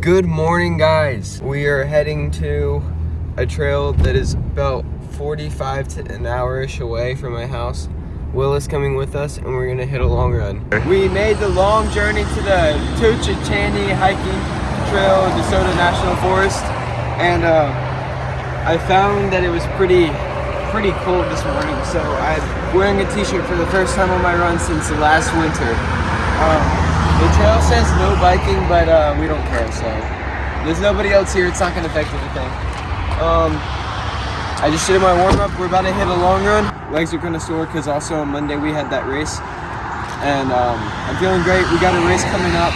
Good morning, guys. We are heading to a trail that is about 45 to an hour-ish away from my house. Will is coming with us, and we're gonna hit a long run. We made the long journey to the Tochachani hiking trail in DeSoto National Forest, and I found that it was pretty cold this morning, so I'm wearing a t-shirt for the first time on my run since the last winter. The trail says no biking, but we don't care, so there's nobody else here. It's not gonna affect anything. I just did my warm-up. We're about to hit a long run. Legs are kind of sore because also on Monday we had that race, and I'm feeling great. We got a race coming up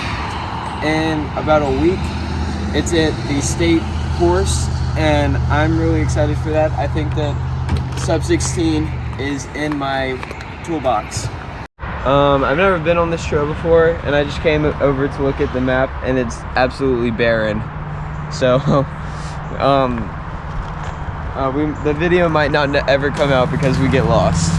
in about a week. It's at the state course, and I'm really excited for that. I think that sub 16 is in my toolbox. I've never been on this trail before, and I just came over to look at the map, and it's absolutely barren. So the video might not ever come out because we get lost.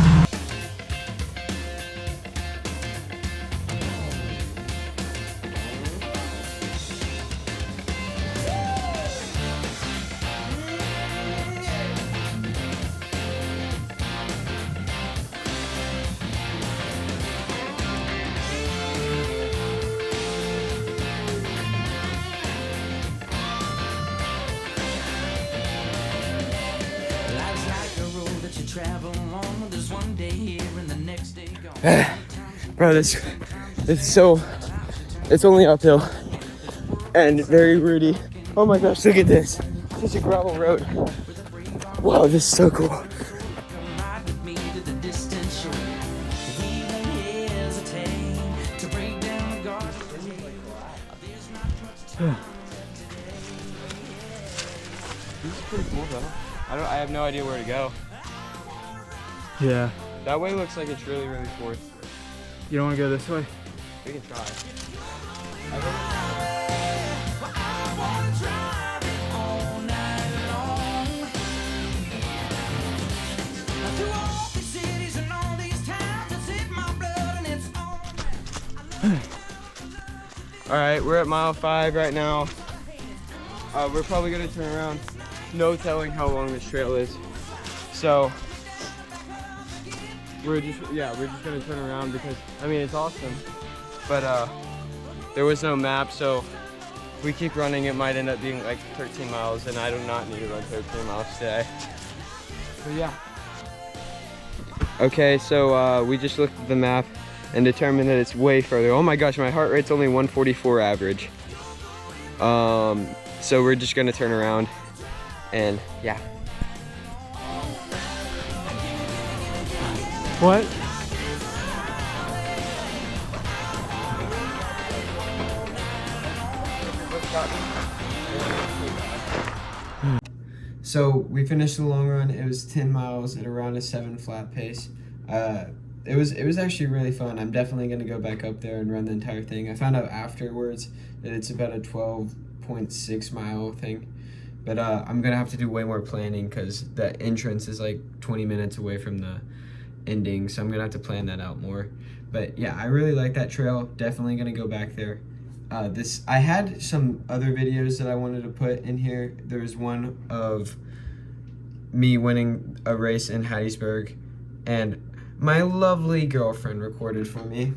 Bro, it's only uphill and very rooty. Oh my gosh, look at this. Such a gravel road. Wow, this is so cool. This is pretty cool though. I have no idea where to go. Yeah. That way looks like it's really forced. You don't want to go this way? We can try. Alright, we're at mile 5 right now. We're probably gonna turn around. No telling how long this trail is. So we're just gonna turn around because I mean it's awesome, but there was no map, so if we keep running it might end up being like 13 miles, and I do not need to run 13 miles today. But yeah. Okay, so we just looked at the map and determined that it's way further. Oh my gosh, my heart rate's only 144 average. So we're just gonna turn around and yeah. What? So we finished the long run. It was 10 miles at around a 7 flat pace. It was actually really fun. I'm definitely gonna go back up there and run the entire thing. I found out afterwards that it's about a 12.6 mile thing. But I'm gonna have to do way more planning because the entrance is like 20 minutes away from the ending, so I'm gonna have to plan that out more. But yeah, I really like that trail. Definitely gonna go back there. I had some other videos that I wanted to put in here. There was one of me winning a race in Hattiesburg, and my lovely girlfriend recorded for me,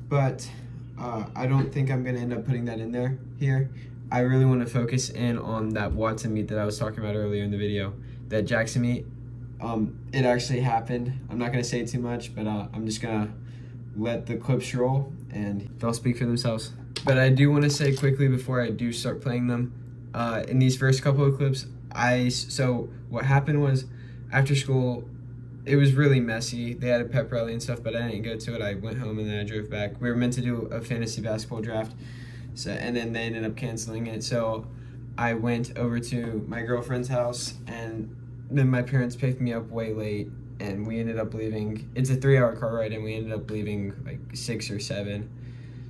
but I don't think I'm gonna end up putting that in there here. I really want to focus in on that Watson meet that I was talking about earlier in the video, that Jackson meet. It actually happened. I'm not gonna say too much, but I'm just gonna let the clips roll and they'll speak for themselves. But I do want to say quickly before I do start playing them, in these first couple of clips, so what happened was after school, it was really messy. They had a pep rally and stuff, but I didn't go to it. I went home and then I drove back. We were meant to do a fantasy basketball draft, and then they ended up canceling it. So I went over to my girlfriend's house, and then my parents picked me up way late, and we ended up leaving. It's a 3-hour car ride, and we ended up leaving like 6 or 7.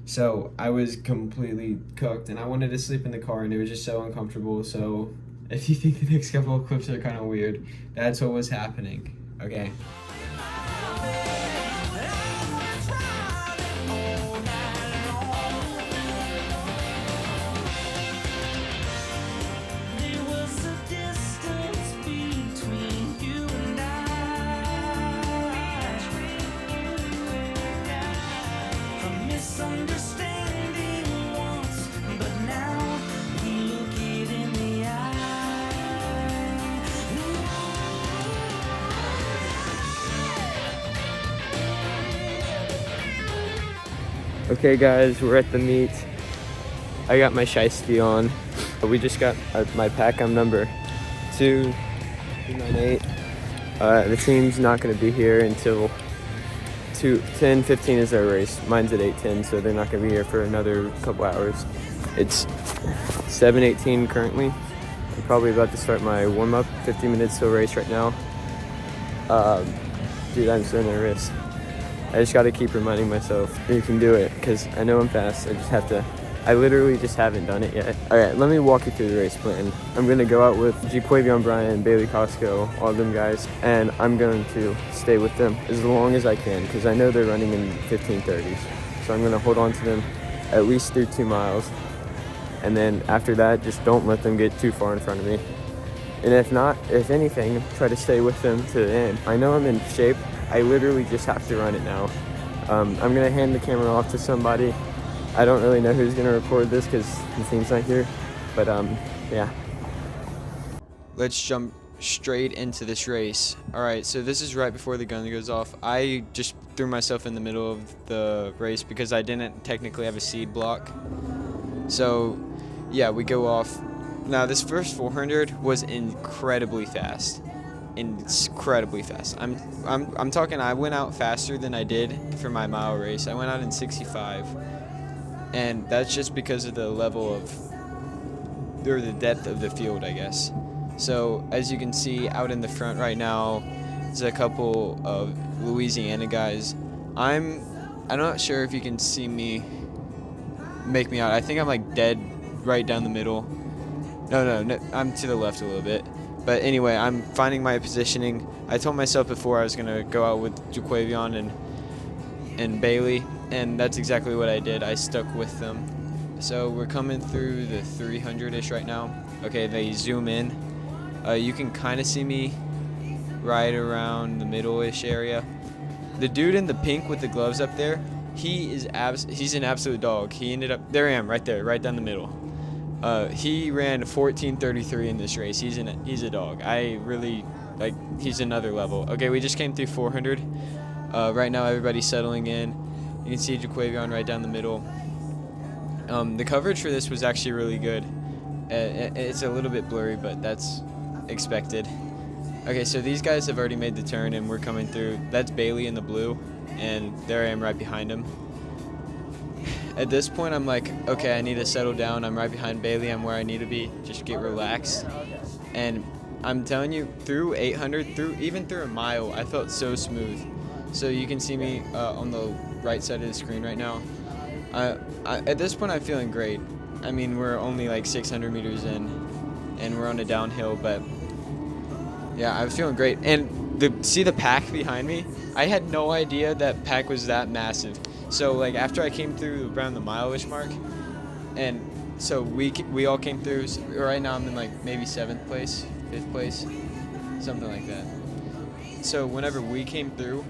So I was completely cooked, and I wanted to sleep in the car, and it was just so uncomfortable. So if you think the next couple of clips are kind of weird, that's what was happening. Okay. Okay guys, we're at the meet. I got my shiesty on. We just got my pack. I'm number 298. The team's not going to be here until 10:15 is our race. Mine's at 8:10, so they're not going to be here for another couple hours. It's 7:18 currently. I'm probably about to start my warm-up. 50 minutes till race right now. Dude, I'm so nervous. I just got to keep reminding myself you can do it, because I know I'm fast. I literally just haven't done it yet. All right, let me walk you through the race plan. I'm gonna go out with Jaquavion Bryant, Bailey Costco, all of them guys, and I'm going to stay with them as long as I can, because I know they're running in 15:30s. So I'm gonna hold on to them at least through 2 miles. And then after that, just don't let them get too far in front of me. And if not, if anything, try to stay with them to the end. I know I'm in shape. I literally just have to run it now. I'm gonna hand the camera off to somebody. I don't really know who's gonna record this because the team's not here, but yeah. Let's jump straight into this race. All right, so this is right before the gun goes off. I just threw myself in the middle of the race because I didn't technically have a seed block. So yeah, we go off. Now this first 400 was incredibly fast. Incredibly fast. I'm talking, I went out faster than I did for my mile race. I went out in 65. And that's just because of the level of, or the depth of the field, I guess. So as you can see out in the front right now, there's a couple of Louisiana guys. I'm not sure if you can see me, make me out. I think I'm like dead right down the middle. No, I'm to the left a little bit. But anyway, I'm finding my positioning. I told myself before I was gonna go out with Jaquavion and Bailey, and that's exactly what I did. I stuck with them. So we're coming through the 300-ish right now. Okay, they zoom in. You can kind of see me right around the middle-ish area. The dude in the pink with the gloves up there, he's an absolute dog. He ended up, there I am, right there, right down the middle. He ran 14:33 in this race. He's a dog. I really, like, he's another level. Okay, we just came through 400. Right now everybody's settling in. You can see Jaquavion right down the middle. The coverage for this was actually really good. It's a little bit blurry, but that's expected. Okay, so these guys have already made the turn and we're coming through. That's Bailey in the blue, and there I am right behind him. At this point, I'm like, okay, I need to settle down. I'm right behind Bailey. I'm where I need to be. Just get relaxed. And I'm telling you, through 800, even through a mile, I felt so smooth. So you can see me on the right side of the screen right now. At this point, I'm feeling great. I mean, we're only like 600 meters in, and we're on a downhill, but yeah, I'm feeling great. And see the pack behind me? I had no idea that pack was that massive. So like after I came through around the mile-ish mark, and so we all came through. So right now I'm in like maybe 7th place, 5th place, something like that. So whenever we came through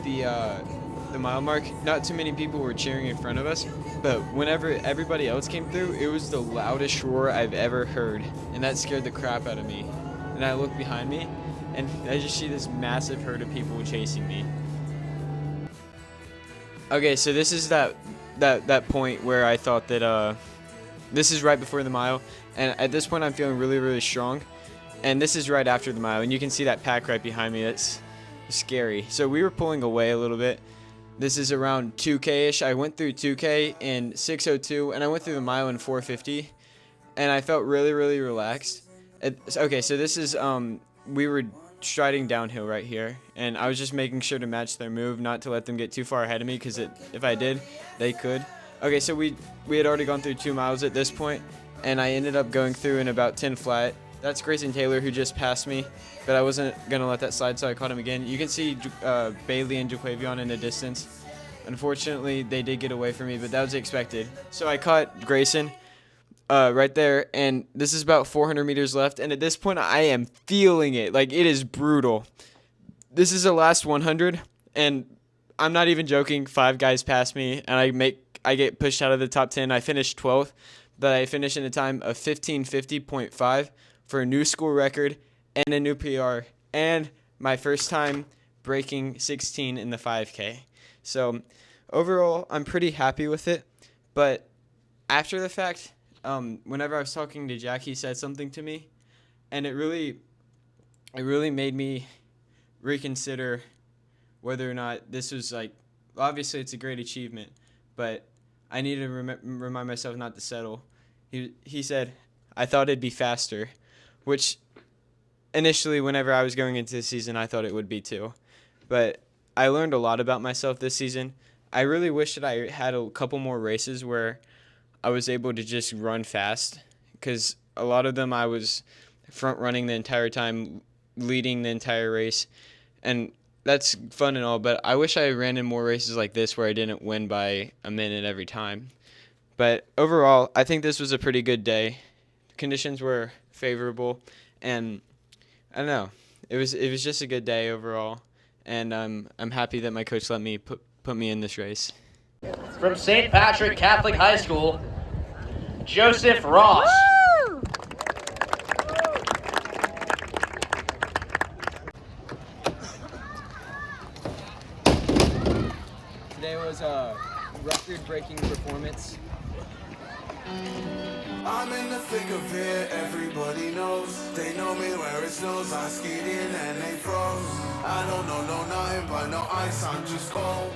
the mile mark, not too many people were cheering in front of us, but whenever everybody else came through, it was the loudest roar I've ever heard, and that scared the crap out of me. And I look behind me, and I just see this massive herd of people chasing me. Okay, so this is that point where I thought that this is right before the mile, and at this point I'm feeling really, really strong, and this is right after the mile, and you can see that pack right behind me. That's scary. So we were pulling away a little bit. This is around 2K-ish. I went through 2K in 6:02, and I went through the mile in 4:50, and I felt really, really relaxed. Okay, so this is we were striding downhill right here, and I was just making sure to match their move, not to let them get too far ahead of me, because if I did, they could. Okay, so we had already gone through 2 miles at this point, and I ended up going through in about 10 flat. That's Grayson Taylor, who just passed me, but I wasn't gonna let that slide, so I caught him again. You can see Bailey and Jaquavion in the distance. Unfortunately, they did get away from me, but that was expected. So I caught Grayson right there, and this is about 400 meters left, and at this point I am feeling it. Like, it is brutal. This is the last 100, and I'm not even joking. 5 guys passed me, and I get pushed out of the top 10. I finished 12th, but I finished in a time of 15:50.5 for a new school record and a new PR, and my first time breaking 16 in the 5K. So overall, I'm pretty happy with it. But after the fact, whenever I was talking to Jack, he said something to me, and it really made me reconsider whether or not this was like, obviously it's a great achievement, but I need to remind myself not to settle. He said, I thought it'd be faster, which initially whenever I was going into the season, I thought it would be too. But I learned a lot about myself this season. I really wish that I had a couple more races where I was able to just run fast, because a lot of them I was front running the entire time, leading the entire race, and that's fun and all, but I wish I ran in more races like this where I didn't win by a minute every time. But overall, I think this was a pretty good day. Conditions were favorable, and I don't know, it was just a good day overall, and I'm happy that my coach let me put me in this race. From St. Patrick Catholic High School, Joseph Ross. Today was a record-breaking performance. I'm in the thick of it, everybody knows. They know me where it snows, I skied in and they froze. I don't know no nothing but no ice, I'm just cold.